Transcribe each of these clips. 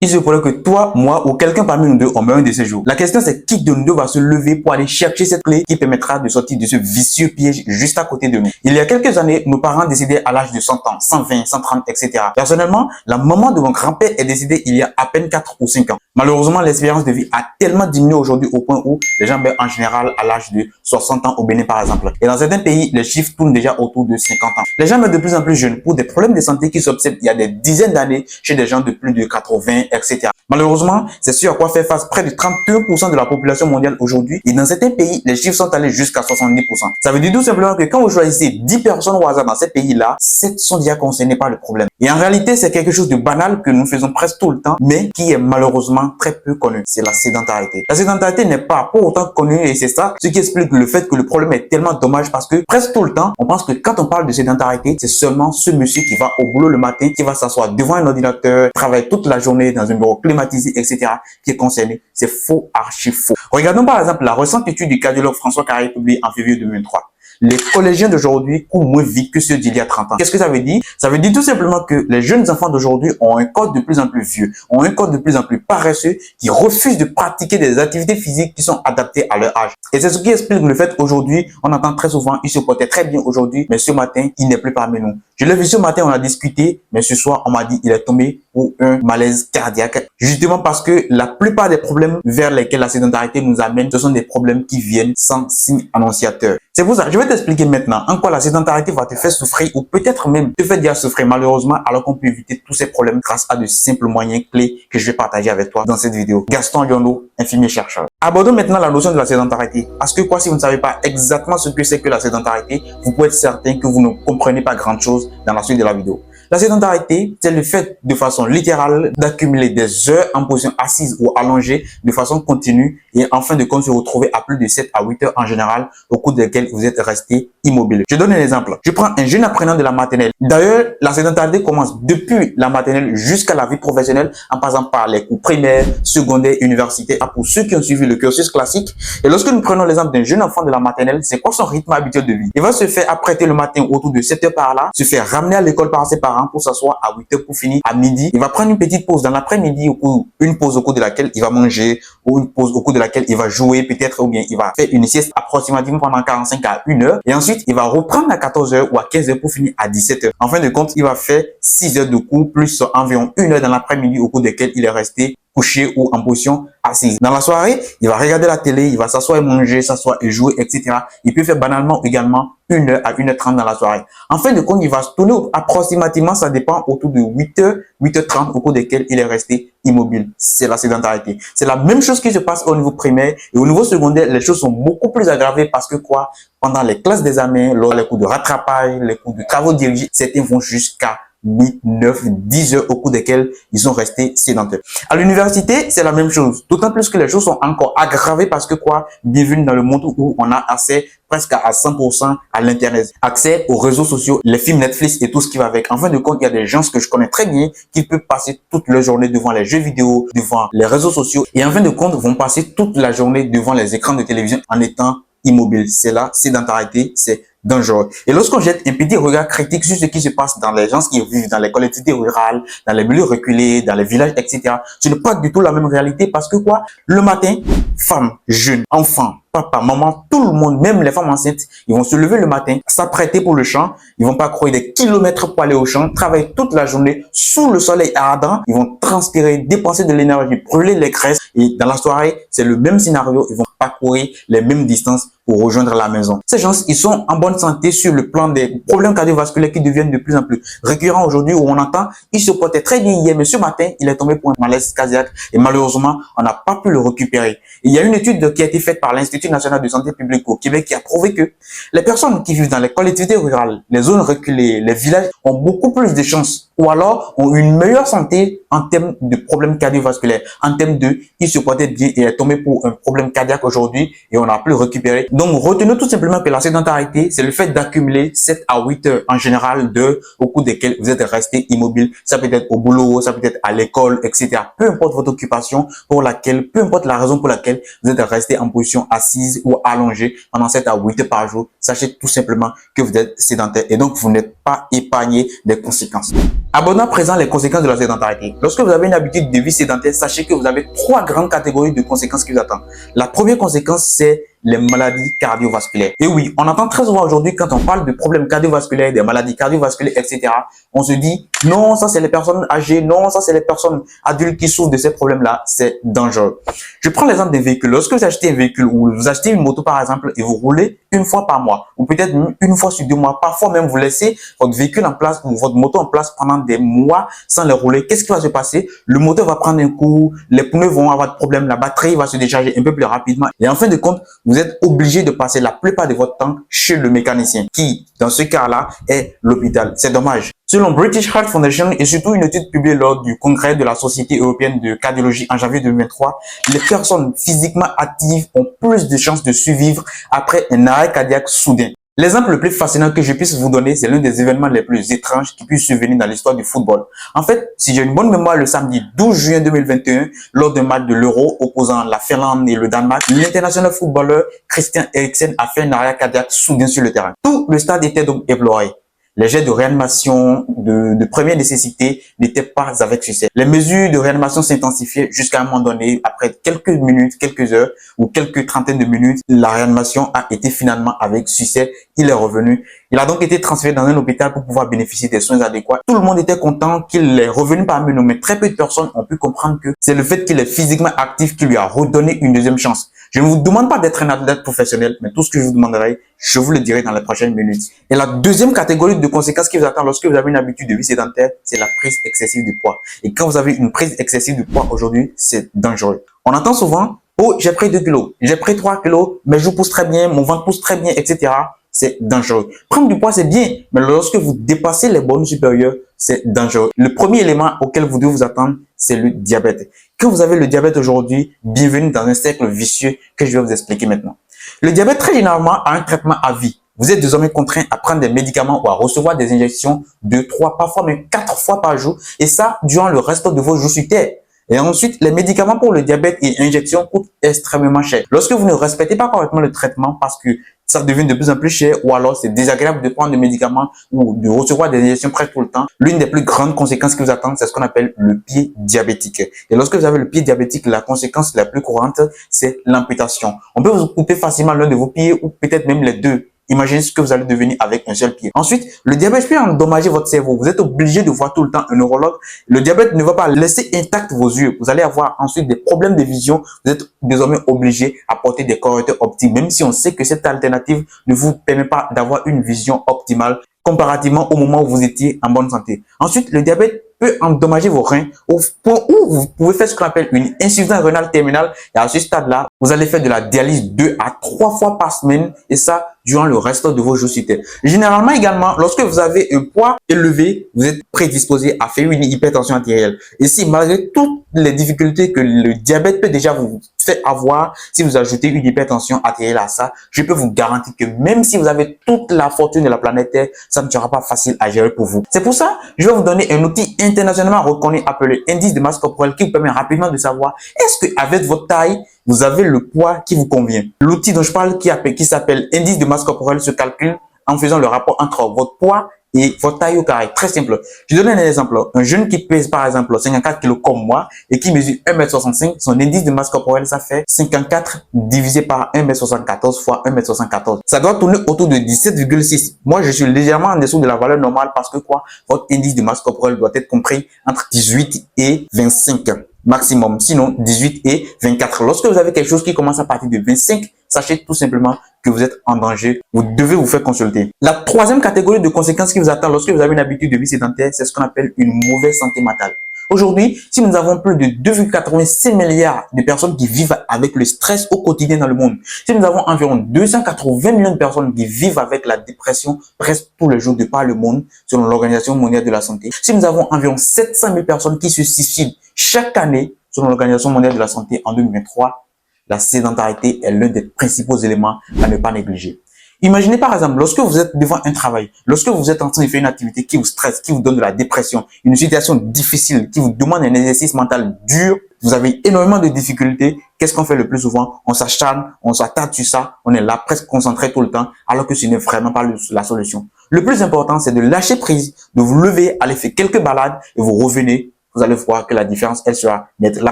il se pourrait que toi, moi ou quelqu'un parmi nous deux, on meurt un de ces jours. La question c'est qui de nous deux va se lever pour aller chercher cette clé qui permettra de sortir de ce vicieux piège juste à côté de nous. Il y a quelques années, nos parents décédaient à l'âge de 100 ans, 120, 130, etc. Personnellement, la maman de mon grand-père est décédée il y a à peine 4 ou 5 ans. Malheureusement, l'espérance de vie a tellement diminué aujourd'hui au point où les gens meurent en général à l'âge de 60 ans au Bénin par exemple. Et dans certains pays, les chiffres tournent déjà autour de 50 ans. Les gens meurent de plus en plus jeunes pour des problèmes de santé qui s'observent il y a des dizaines d'années chez des gens de plus de 80, etc. Malheureusement, c'est ce à quoi fait face près de 31% de la population mondiale aujourd'hui. Et dans certains pays, les chiffres sont allés jusqu'à 70%. Ça veut dire tout simplement que quand vous choisissez 10 personnes au hasard dans ces pays-là, 7 sont déjà concernés par le problème. Et en réalité, c'est quelque chose de banal que nous faisons presque tout le temps, mais qui est malheureusement très peu connu. C'est la sédentarité. La sédentarité n'est pas pour autant connue et c'est ça ce qui explique le fait que le problème est tellement dommage parce que presque tout le temps, on pense que quand on parle de sédentarité, c'est seulement ce monsieur qui va au boulot le matin, qui va s'asseoir devant un ordinateur, travailler toute la journée dans un bureau climatisé, etc., qui est concerné. C'est faux, archi faux. Regardons par exemple la récente étude du cardiologue François Carré publiée en février 2023. Les collégiens d'aujourd'hui courent moins vite que ceux d'il y a 30 ans. Qu'est-ce que ça veut dire? Ça veut dire tout simplement que les jeunes enfants d'aujourd'hui ont un corps de plus en plus vieux, ont un corps de plus en plus paresseux, qui refusent de pratiquer des activités physiques qui sont adaptées à leur âge. Et c'est ce qui explique le fait qu'aujourd'hui, on entend très souvent, il se portait très bien aujourd'hui, mais ce matin, il n'est plus parmi nous. Je l'ai vu ce matin, on a discuté, mais ce soir, on m'a dit, il est tombé pour un malaise cardiaque. Justement parce que la plupart des problèmes vers lesquels la sédentarité nous amène, ce sont des problèmes qui viennent sans signe annonciateur. C'est pour ça, je vais t'expliquer maintenant en quoi la sédentarité va te faire souffrir ou peut-être même te faire déjà souffrir malheureusement alors qu'on peut éviter tous ces problèmes grâce à de simples moyens clés que je vais partager avec toi dans cette vidéo. Gaston Liondo, infirmier chercheur. Abordons maintenant la notion de la sédentarité. Parce que quoi, si vous ne savez pas exactement ce que c'est que la sédentarité, vous pouvez être certain que vous ne comprenez pas grand chose dans la suite de la vidéo. La sédentarité, c'est le fait de façon littérale d'accumuler des heures en position assise ou allongée de façon continue et en fin de compte se retrouver à plus de 7 à 8 heures en général au cours desquelles vous êtes resté immobile. Je donne un exemple. Je prends un jeune apprenant de la maternelle. D'ailleurs, la sédentarité commence depuis la maternelle jusqu'à la vie professionnelle en passant par les cours primaires, secondaires, universitaires. Pour ceux qui ont suivi le cursus classique. Et lorsque nous prenons l'exemple d'un jeune enfant de la maternelle, c'est quoi son rythme habituel de vie? Il va se faire apprêter le matin autour de 7 heures par là, se faire ramener à l'école par ses parents pour s'asseoir à 8 heures pour finir à midi. Il va prendre une petite pause dans l'après-midi, une pause au cours de laquelle il va manger, ou une pause au cours de laquelle il va jouer peut-être, ou bien il va faire une sieste approximativement pendant 45 à 1 heure. Et ensuite, il va reprendre à 14 heures ou à 15 heures pour finir à 17 heures. En fin de compte, il va faire 6 heures de cours plus environ 1 heure dans l'après-midi au cours desquelles il est resté couché ou en position assise. Dans la soirée, il va regarder la télé, il va s'asseoir et manger, s'asseoir et jouer, etc. Il peut faire banalement également 1 heure à 1h30 dans la soirée. En fin de compte, il va se tourner approximativement, ça dépend, autour de 8 heures, 8h30 au cours desquelles il est resté immobile. C'est la sédentarité. C'est la même chose qui se passe au niveau primaire et au niveau secondaire, les choses sont beaucoup plus aggravées parce que quoi? Pendant les classes d'examen, lors les cours de rattrapage, les cours de travaux dirigés, certains vont jusqu'à 8, 9, 10 heures au cours desquelles ils sont restés sédentaires. À l'université, c'est la même chose. D'autant plus que les choses sont encore aggravées parce que quoi? Bienvenue dans le monde où on a accès presque à 100% à l'internet. Accès aux réseaux sociaux, les films Netflix et tout ce qui va avec. En fin de compte, il y a des gens que je connais très bien qui peuvent passer toute leur journée devant les jeux vidéo, devant les réseaux sociaux et en fin de compte vont passer toute la journée devant les écrans de télévision en étant immobile. C'est la sédentarité, c'est dangereux. Et lorsqu'on jette un petit regard critique sur ce qui se passe dans les gens qui vivent dans les collectivités rurales, dans les milieux reculés, dans les villages, etc., ce n'est pas du tout la même réalité parce que quoi? Le matin, femmes, jeunes, enfants, papa, maman, tout le monde, même les femmes enceintes, ils vont se lever le matin, s'apprêter pour le champ, ils vont pas courir des kilomètres pour aller au champ, travailler toute la journée sous le soleil ardent, ils vont transpirer, dépenser de l'énergie, brûler les graisses et dans la soirée, c'est le même scénario, ils vont parcourir les mêmes distances pour rejoindre la maison. Ces gens, ils sont en bonne santé sur le plan des problèmes cardiovasculaires qui deviennent de plus en plus récurrents aujourd'hui où on entend, il se portait très bien hier, mais ce matin, il est tombé pour un malaise cardiaque et malheureusement, on n'a pas pu le récupérer. Il y a une étude qui a été faite par l'Institut national de santé publique au Québec qui a prouvé que les personnes qui vivent dans les collectivités rurales, les zones reculées, les villages ont beaucoup plus de chances ou alors ont une meilleure santé en termes de problèmes cardiovasculaires, en termes de il se portait bien et est tombé pour un problème cardiaque aujourd'hui et on n'a plus récupéré. Donc, retenez tout simplement que la sédentarité, c'est le fait d'accumuler 7 à 8 heures en général au cours desquelles vous êtes resté immobile. Ça peut être au boulot, ça peut être à l'école, etc. Peu importe votre occupation pour laquelle, peu importe la raison pour laquelle vous êtes resté en position assise ou allongée pendant 7 à 8 heures par jour, sachez tout simplement que vous êtes sédentaire et donc vous n'êtes pas épargné des conséquences. Abordons à présent les conséquences de la sédentarité. Lorsque vous avez une habitude de vie sédentaire, sachez que vous avez trois grandes catégories de conséquences qui vous attendent. La première conséquence, c'est les maladies cardiovasculaires. Et oui, on entend très souvent aujourd'hui quand on parle de problèmes cardiovasculaires, des maladies cardiovasculaires, etc. On se dit, non, ça c'est les personnes âgées, non, ça c'est les personnes adultes qui souffrent de ces problèmes-là, c'est dangereux. Je prends l'exemple d'un véhicule. Lorsque vous achetez un véhicule ou vous achetez une moto par exemple et vous roulez une fois par mois ou peut-être une fois sur 2 mois, parfois même vous laissez votre véhicule en place ou votre moto en place pendant des mois sans les rouler, qu'est-ce qui va se passer? Le moteur va prendre un coup, les pneus vont avoir de problème, la batterie va se décharger un peu plus rapidement et en fin de compte, vous êtes obligé de passer la plupart de votre temps chez le mécanicien qui, dans ce cas-là, est l'hôpital. C'est dommage. Selon British Heart Foundation et surtout une étude publiée lors du congrès de la Société européenne de cardiologie en janvier 2023, les personnes physiquement actives ont plus de chances de survivre après un arrêt cardiaque soudain. L'exemple le plus fascinant que je puisse vous donner, c'est l'un des événements les plus étranges qui puissent survenir dans l'histoire du football. En fait, si j'ai une bonne mémoire, le samedi 12 juin 2021, lors d'un match de l'Euro opposant la Finlande et le Danemark, l'international footballeur Christian Eriksen a fait un arrêt cardiaque soudain sur le terrain. Tout le stade était donc éploré. Les jets de réanimation de première nécessité n'étaient pas avec succès. Les mesures de réanimation s'intensifiaient jusqu'à un moment donné, après quelques minutes, quelques heures ou quelques trentaines de minutes, la réanimation a été finalement avec succès. Il est revenu. Il a donc été transféré dans un hôpital pour pouvoir bénéficier des soins adéquats. Tout le monde était content qu'il est revenu parmi nous, mais très peu de personnes ont pu comprendre que c'est le fait qu'il est physiquement actif qui lui a redonné une deuxième chance. Je ne vous demande pas d'être un athlète professionnel, mais tout ce que je vous demanderai, je vous le dirai dans les prochaines minutes. Et la deuxième catégorie de conséquences qui vous attend lorsque vous avez une habitude de vie sédentaire, c'est la prise excessive du poids. Et quand vous avez une prise excessive de poids aujourd'hui, c'est dangereux. On entend souvent, oh, j'ai pris 2 kilos, j'ai pris 3 kilos, mes joues poussent très bien, mon ventre pousse très bien, etc. C'est dangereux. Prendre du poids, c'est bien, mais lorsque vous dépassez les bornes supérieures, c'est dangereux. Le premier élément auquel vous devez vous attendre, c'est le diabète. Quand vous avez le diabète aujourd'hui, bienvenue dans un cercle vicieux que je vais vous expliquer maintenant. Le diabète, très généralement, a un traitement à vie. Vous êtes désormais contraint à prendre des médicaments ou à recevoir des injections 2, 3, parfois même 4 fois par jour, et ça durant le reste de vos jours sur Terre. Et ensuite, les médicaments pour le diabète et injections coûtent extrêmement cher. Lorsque vous ne respectez pas correctement le traitement parce que ça devient de plus en plus cher ou alors c'est désagréable de prendre des médicaments ou de recevoir des injections presque tout le temps, l'une des plus grandes conséquences qui vous attendent, c'est ce qu'on appelle le pied diabétique. Et lorsque vous avez le pied diabétique, la conséquence la plus courante, c'est l'amputation. On peut vous couper facilement l'un de vos pieds ou peut-être même les deux. Imaginez ce que vous allez devenir avec un seul pied. Ensuite, le diabète peut endommager votre cerveau. Vous êtes obligé de voir tout le temps un neurologue. Le diabète ne va pas laisser intact vos yeux. Vous allez avoir ensuite des problèmes de vision. Vous êtes désormais obligé à porter des correcteurs optiques, même si on sait que cette alternative ne vous permet pas d'avoir une vision optimale comparativement au moment où vous étiez en bonne santé. Ensuite, le diabète peut endommager vos reins au point où vous pouvez faire ce qu'on appelle une insuffisance rénale terminale. Et à ce stade-là, vous allez faire de la dialyse 2 à 3 fois par semaine et ça durant le reste de vos jours sur Terre. Généralement également, lorsque vous avez un poids élevé, vous êtes prédisposé à faire une hypertension artérielle. Et si malgré toutes les difficultés que le diabète peut déjà vous faire avoir, si vous ajoutez une hypertension artérielle à ça, je peux vous garantir que même si vous avez toute la fortune de la planète Terre, ça ne sera pas facile à gérer pour vous. C'est pour ça, je vais vous donner un outil internationalement reconnu appelé indice de masse corporelle qui vous permet rapidement de savoir est-ce que avec votre taille, vous avez le poids qui vous convient. L'outil dont je parle qui s'appelle indice de masse corporelle se calcule en faisant le rapport entre votre poids et votre taille au carré. Très simple. Je donne un exemple. Un jeune qui pèse par exemple 54 kg comme moi et qui mesure 1m65, son indice de masse corporelle, ça fait 54 divisé par 1m74 fois 1m74. Ça doit tourner autour de 17,6. Moi, je suis légèrement en dessous de la valeur normale parce que quoi? Votre indice de masse corporelle doit être compris entre 18 et 25 maximum. Sinon, 18 et 24. Lorsque vous avez quelque chose qui commence à partir de 25, sachez tout simplement que vous êtes en danger. Vous devez vous faire consulter. La troisième catégorie de conséquences qui vous attend lorsque vous avez une habitude de vie sédentaire, c'est ce qu'on appelle une mauvaise santé mentale. Aujourd'hui, si nous avons plus de 2,86 milliards de personnes qui vivent avec le stress au quotidien dans le monde, si nous avons environ 280 millions de personnes qui vivent avec la dépression presque tous les jours de par le monde, selon l'Organisation mondiale de la santé, si nous avons environ 700 000 personnes qui se suicident chaque année, selon l'Organisation mondiale de la santé en 2023, la sédentarité est l'un des principaux éléments à ne pas négliger. Imaginez par exemple, lorsque vous êtes devant un travail, lorsque vous êtes en train de faire une activité qui vous stresse, qui vous donne de la dépression, une situation difficile, qui vous demande un exercice mental dur, vous avez énormément de difficultés. Qu'est-ce qu'on fait le plus souvent? On s'acharne, on s'attarde sur ça, on est là presque concentré tout le temps, alors que ce n'est vraiment pas la solution. Le plus important, c'est de lâcher prise, de vous lever, aller faire quelques balades et vous revenez. Vous allez voir que la différence, elle sera nette. La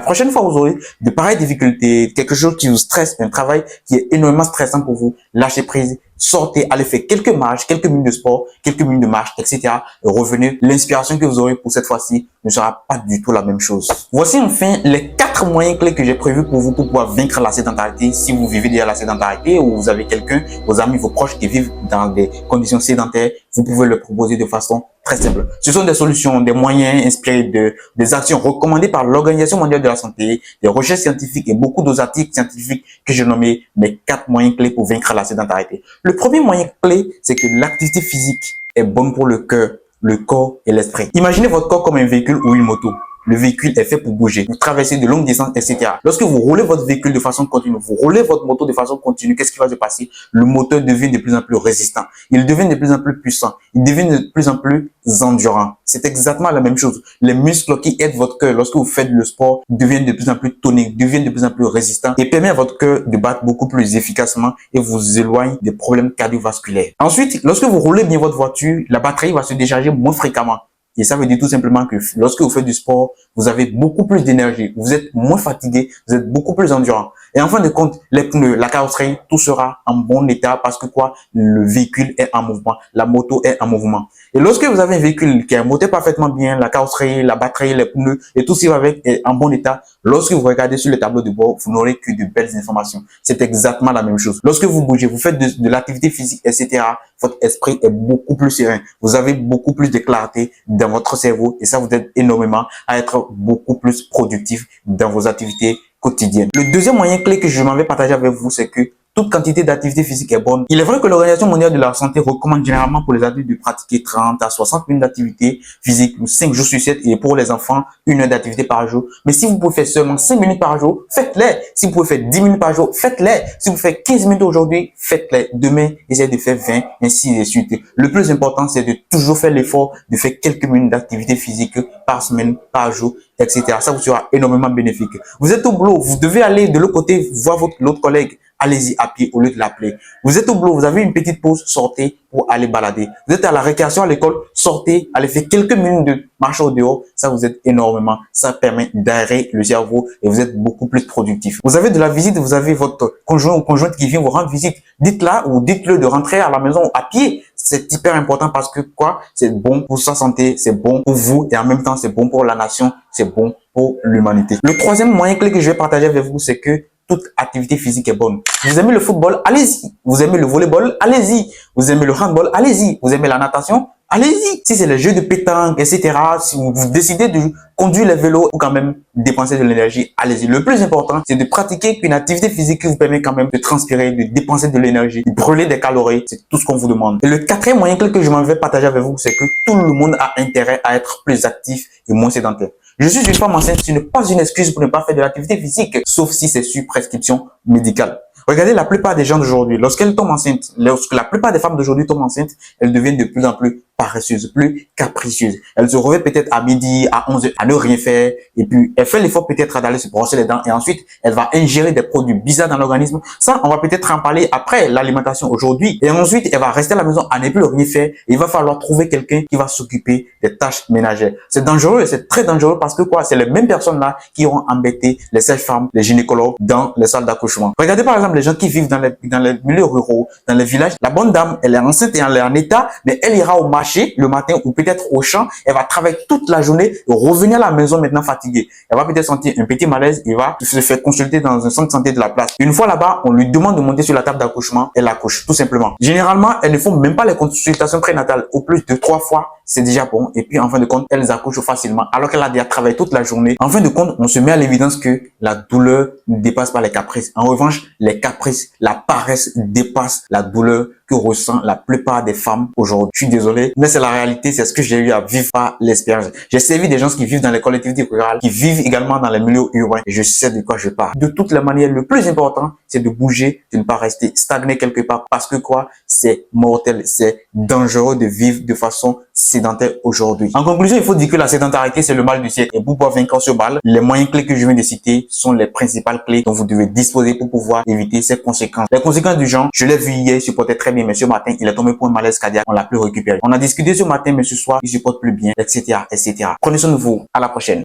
prochaine fois, vous aurez de pareilles difficultés, quelque chose qui vous stresse, un travail qui est énormément stressant pour vous. Lâchez prise, sortez, allez faire quelques marches, quelques minutes de sport, quelques minutes de marche, etc. Et revenez. L'inspiration que vous aurez pour cette fois-ci ne sera pas du tout la même chose. Voici enfin les 4 moyens clés que j'ai prévus pour vous pour pouvoir vaincre la sédentarité. Si vous vivez déjà la sédentarité ou vous avez quelqu'un, vos amis, vos proches qui vivent dans des conditions sédentaires, vous pouvez le proposer de façon très simple. Ce sont des solutions, des moyens inspirés des actions recommandées par l'Organisation mondiale de la santé, des recherches scientifiques et beaucoup d'autres articles scientifiques que j'ai nommés mes 4 moyens clés pour vaincre la sédentarité. Le premier moyen clé, c'est que l'activité physique est bonne pour le cœur, le corps et l'esprit. Imaginez votre corps comme un véhicule ou une moto. Le véhicule est fait pour bouger, pour traverser de longues distances, etc. Lorsque vous roulez votre véhicule de façon continue, vous roulez votre moto de façon continue, qu'est-ce qui va se passer? Le moteur devient de plus en plus résistant. Il devient de plus en plus puissant. Il devient de plus en plus endurant. C'est exactement la même chose. Les muscles qui aident votre cœur lorsque vous faites le sport deviennent de plus en plus toniques, deviennent de plus en plus résistants et permettent à votre cœur de battre beaucoup plus efficacement et vous éloigne des problèmes cardiovasculaires. Ensuite, lorsque vous roulez bien votre voiture, la batterie va se décharger moins fréquemment. Et ça veut dire tout simplement que lorsque vous faites du sport, vous avez beaucoup plus d'énergie, vous êtes moins fatigué, vous êtes beaucoup plus endurant. Et en fin de compte, les pneus, la carrosserie, tout sera en bon état parce que quoi? Le véhicule est en mouvement, la moto est en mouvement. Et lorsque vous avez un véhicule qui est monté parfaitement bien, la carrosserie, la batterie, les pneus et tout ce qui va avec est en bon état, lorsque vous regardez sur le tableau de bord, vous n'aurez que de belles informations. C'est exactement la même chose. Lorsque vous bougez, vous faites de l'activité physique, etc., votre esprit est beaucoup plus serein. Vous avez beaucoup plus de clarté dans votre cerveau et ça vous aide énormément à être beaucoup plus productif dans vos activités quotidiennes. Le deuxième moyen clé que je m'en vais partager avec vous, c'est que toute quantité d'activité physique est bonne. Il est vrai que l'Organisation mondiale de la santé recommande généralement pour les adultes de pratiquer 30 à 60 minutes d'activité physique 5 jours sur 7 et pour les enfants, 1 heure d'activité par jour. Mais si vous pouvez faire seulement 5 minutes par jour, faites-les. Si vous pouvez faire 10 minutes par jour, faites-les. Si vous faites 15 minutes aujourd'hui, faites-les. Demain, essayez de faire 20, ainsi de suite. Le plus important, c'est de toujours faire l'effort de faire quelques minutes d'activité physique par semaine, par jour, etc. Ça vous sera énormément bénéfique. Vous êtes au boulot, vous devez aller de l'autre côté voir l'autre collègue. Allez-y à pied au lieu de l'appeler. Vous êtes au boulot, vous avez une petite pause, sortez pour aller balader. Vous êtes à la récréation à l'école, sortez, allez faire quelques minutes de marche au dehors. Ça vous aide énormément. Ça permet d'aérer le cerveau et vous êtes beaucoup plus productif. Vous avez de la visite, vous avez votre conjoint ou conjointe qui vient vous rendre visite. Dites-la ou dites-le de rentrer à la maison à pied. C'est hyper important parce que quoi? C'est bon pour sa santé, c'est bon pour vous et en même temps c'est bon pour la nation, c'est bon pour l'humanité. Le troisième moyen clé que je vais partager avec vous, c'est que toute activité physique est bonne. Vous aimez le football, allez-y. Vous aimez le volleyball, allez-y. Vous aimez le handball, allez-y. Vous aimez la natation, allez-y. Si c'est les jeux de pétanque, etc., si vous décidez de conduire les vélos ou quand même dépenser de l'énergie, allez-y. Le plus important, c'est de pratiquer une activité physique qui vous permet quand même de transpirer, de dépenser de l'énergie, de brûler des calories. C'est tout ce qu'on vous demande. Et le quatrième moyen que je m'en vais partager avec vous, c'est que tout le monde a intérêt à être plus actif et moins sédentaire. Je suis une femme enceinte, ce n'est pas une excuse pour ne pas faire de l'activité physique, sauf si c'est sur prescription médicale. Regardez la plupart des gens d'aujourd'hui, lorsqu'elles tombent enceintes, lorsque la plupart des femmes d'aujourd'hui tombent enceintes, elles deviennent de plus en plus paresseuses, plus capricieuses. Elles se réveillent peut-être à midi, à 11 heures, à ne rien faire, et puis elle fait l'effort peut-être d'aller se brosser les dents, et ensuite elle va ingérer des produits bizarres dans l'organisme. Ça, on va peut-être en parler après l'alimentation aujourd'hui, et ensuite elle va rester à la maison à ne plus rien faire, et il va falloir trouver quelqu'un qui va s'occuper des tâches ménagères. C'est dangereux, c'est très dangereux parce que quoi, c'est les mêmes personnes là qui auront embêté les sages-femmes, les gynécologues dans les salles d'accouchement. Regardez par exemple les gens qui vivent dans les milieux ruraux, dans les villages. La bonne dame, elle est enceinte et elle est en état, mais elle ira au marché le matin ou peut-être au champ. Elle va travailler toute la journée et revenir à la maison maintenant fatiguée. Elle va peut-être sentir un petit malaise. Il va se faire consulter dans un centre de santé de la place. Une fois là-bas, on lui demande de monter sur la table d'accouchement. Elle accouche tout simplement. Généralement, elles ne font même pas les consultations prénatales. Au plus de 3 fois, c'est déjà bon. Et puis, en fin de compte, elles accouchent facilement alors qu'elle a déjà travaillé toute la journée. En fin de compte, on se met à l'évidence que la douleur ne dépasse pas les caprices. En revanche, les caprices, la paresse dépasse la douleur que ressent la plupart des femmes aujourd'hui. Je suis désolé, mais c'est la réalité, c'est ce que j'ai eu à vivre par l'expérience. J'ai servi des gens qui vivent dans les collectivités rurales, qui vivent également dans les milieux urbains, et je sais de quoi je parle. De toutes les manières, le plus important, c'est de bouger, de ne pas rester stagné quelque part, parce que quoi, c'est mortel, c'est dangereux de vivre de façon sédentaire aujourd'hui. En conclusion, il faut dire que la sédentarité, c'est le mal du siècle. Et pour pouvoir vaincre ce mal, les moyens clés que je viens de citer sont les principales clés dont vous devez disposer pour pouvoir éviter ces conséquences. Les conséquences du genre, je l'ai vu hier, il se portait très bien, mais ce matin, il est tombé pour un malaise cardiaque, on l'a plus récupéré. On a discuté ce matin, mais ce soir, il se porte plus bien, etc., etc. Prenez soin de vous. À la prochaine.